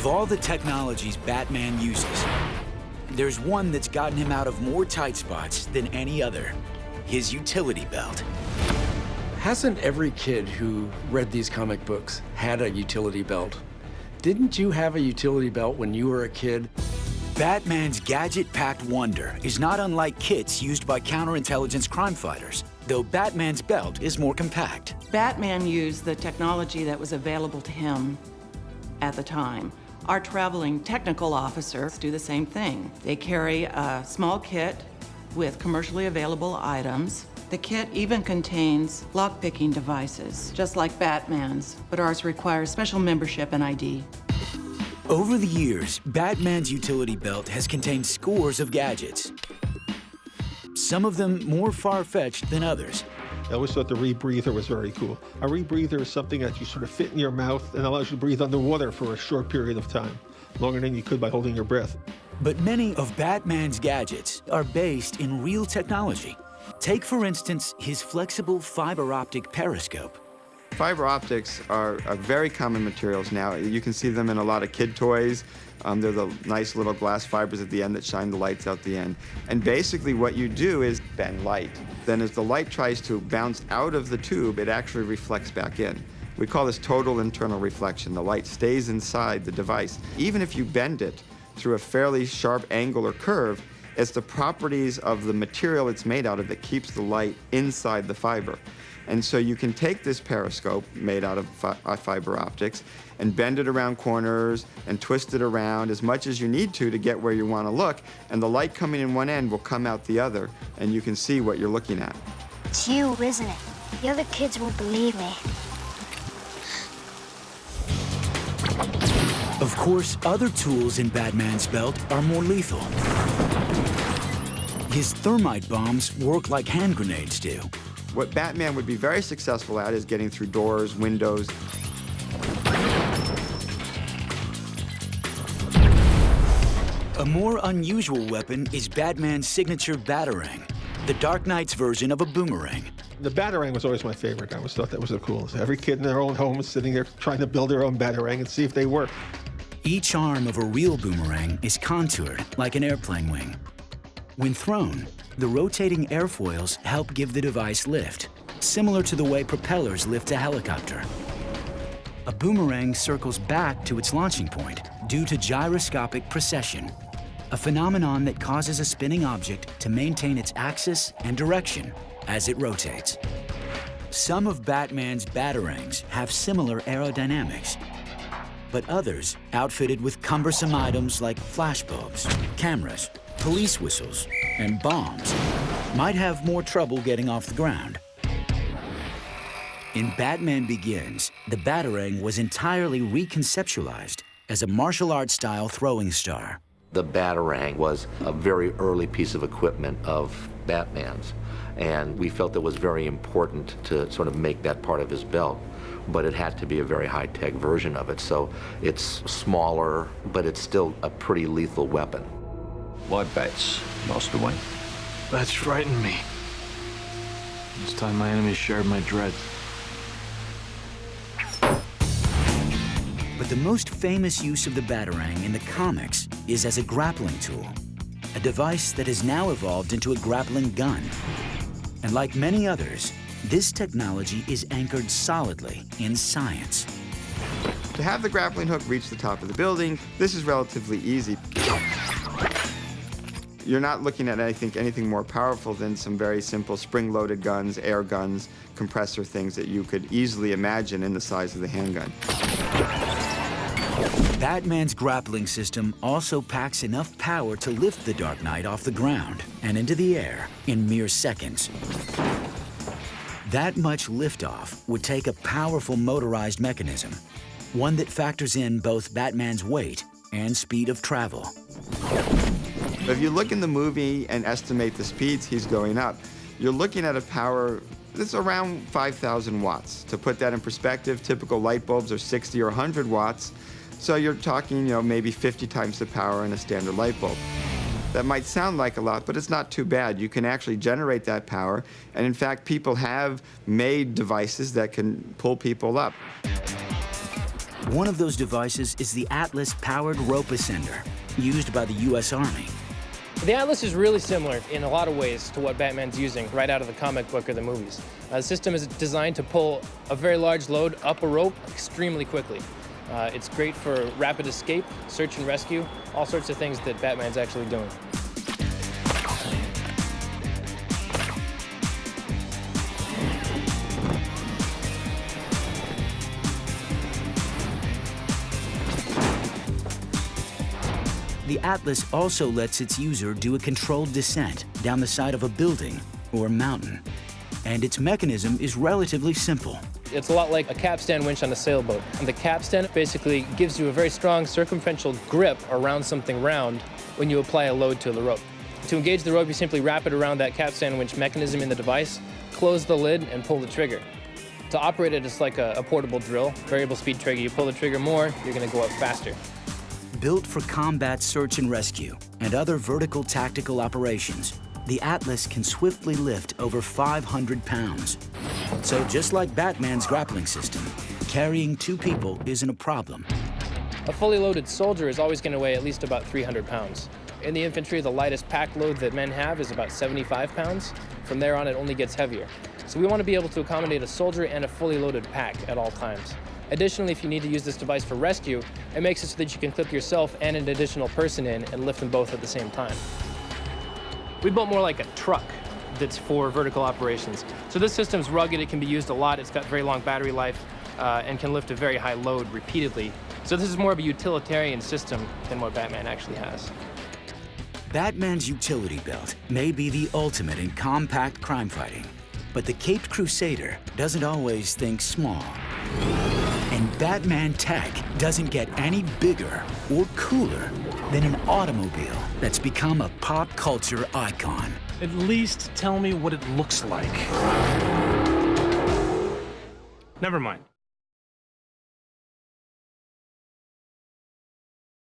Of all the technologies Batman uses, there's one that's gotten him out of more tight spots than any other: his utility belt. Hasn't every kid who read these comic books had a utility belt? Didn't you have a utility belt when you were a kid? Batman's gadget-packed wonder is not unlike kits used by counterintelligence crime fighters, though Batman's belt is more compact. Batman used the technology that was available to him at the time. Our traveling technical officers do the same thing. They carry a small kit with commercially available items. The kit even contains lock-picking devices, just like Batman's, but ours requires special membership and ID. Over the years, Batman's utility belt has contained scores of gadgets, some of them more far-fetched than others. I always thought the rebreather was very cool. A rebreather is something that you sort of fit in your mouth and allows you to breathe underwater for a short period of time, longer than you could by holding your breath. But many of Batman's gadgets are based in real technology. Take, for instance, his flexible fiber optic periscope. Fiber optics are very common materials now. You can see them in a lot of kid toys. They're the nice little glass fibers at the end that shine the lights out the end. And basically what you do is bend light. Then as the light tries to bounce out of the tube, it actually reflects back in. We call this total internal reflection. The light stays inside the device. Even if you bend it through a fairly sharp angle or curve, it's the properties of the material it's made out of that keeps the light inside the fiber. And so you can take this periscope made out of fiber optics and bend it around corners and twist it around as much as you need to get where you want to look, and the light coming in one end will come out the other, and you can see what you're looking at. It's you, isn't it? The other kids won't believe me. Of course, other tools in Batman's belt are more lethal. His thermite bombs work like hand grenades do. What Batman would be very successful at is getting through doors, windows. A more unusual weapon is Batman's signature Batarang, the Dark Knight's version of a boomerang. The Batarang was always my favorite. I always thought that was the coolest. Every kid in their own home was sitting there trying to build their own Batarang and see if they work. Each arm of a real boomerang is contoured like an airplane wing. When thrown, the rotating airfoils help give the device lift, similar to the way propellers lift a helicopter. A boomerang circles back to its launching point due to gyroscopic precession, a phenomenon that causes a spinning object to maintain its axis and direction as it rotates. Some of Batman's Batarangs have similar aerodynamics, but others, outfitted with cumbersome items like flashbulbs, cameras, police whistles, and bombs, might have more trouble getting off the ground. In Batman Begins, the Batarang was entirely reconceptualized as a martial arts-style throwing star. The Batarang was a very early piece of equipment of Batman's, and we felt it was very important to sort of make that part of his belt, but it had to be a very high-tech version of it, so it's smaller, but it's still a pretty lethal weapon. My bats lost away. Bats frighten me. It's time my enemies shared my dread. But the most famous use of the Batarang in the comics is as a grappling tool, a device that has now evolved into a grappling gun. And like many others, this technology is anchored solidly in science. To have the grappling hook reach the top of the building, this is relatively easy. You're not looking at, I think, anything more powerful than some very simple spring-loaded guns, air guns, compressor things that you could easily imagine in the size of the handgun. Batman's grappling system also packs enough power to lift the Dark Knight off the ground and into the air in mere seconds. That much liftoff would take a powerful motorized mechanism, one that factors in both Batman's weight and speed of travel. If you look in the movie and estimate the speeds he's going up, you're looking at a power that's around 5,000 watts. To put that in perspective, typical light bulbs are 60 or 100 watts. So you're talking, maybe 50 times the power in a standard light bulb. That might sound like a lot, but it's not too bad. You can actually generate that power. And in fact, people have made devices that can pull people up. One of those devices is the Atlas-powered rope ascender, used by the U.S. Army. The Atlas is really similar in a lot of ways to what Batman's using right out of the comic book or the movies. The system is designed to pull a very large load up a rope extremely quickly. It's great for rapid escape, search and rescue, all sorts of things that Batman's actually doing. The Atlas also lets its user do a controlled descent down the side of a building or mountain. And its mechanism is relatively simple. It's a lot like a capstan winch on a sailboat. And the capstan basically gives you a very strong circumferential grip around something round when you apply a load to the rope. To engage the rope, you simply wrap it around that capstan winch mechanism in the device, close the lid, and pull the trigger. To operate it, it's like a portable drill, variable speed trigger. You pull the trigger more, you're going to go up faster. Built for combat search and rescue and other vertical tactical operations, the Atlas can swiftly lift over 500 pounds. So just like Batman's grappling system, carrying 2 people isn't a problem. A fully loaded soldier is always going to weigh at least about 300 pounds. In the infantry, the lightest pack load that men have is about 75 pounds. From there on, it only gets heavier. So we want to be able to accommodate a soldier and a fully loaded pack at all times. Additionally, if you need to use this device for rescue, it makes it so that you can clip yourself and an additional person in and lift them both at the same time. We built more like a truck that's for vertical operations. So this system's rugged, it can be used a lot, it's got very long battery life, and can lift a very high load repeatedly. So this is more of a utilitarian system than what Batman actually has. Batman's utility belt may be the ultimate in compact crime fighting, but the Caped Crusader doesn't always think small. And Batman Tech doesn't get any bigger or cooler than an automobile that's become a pop culture icon. At least tell me what it looks like. Never mind.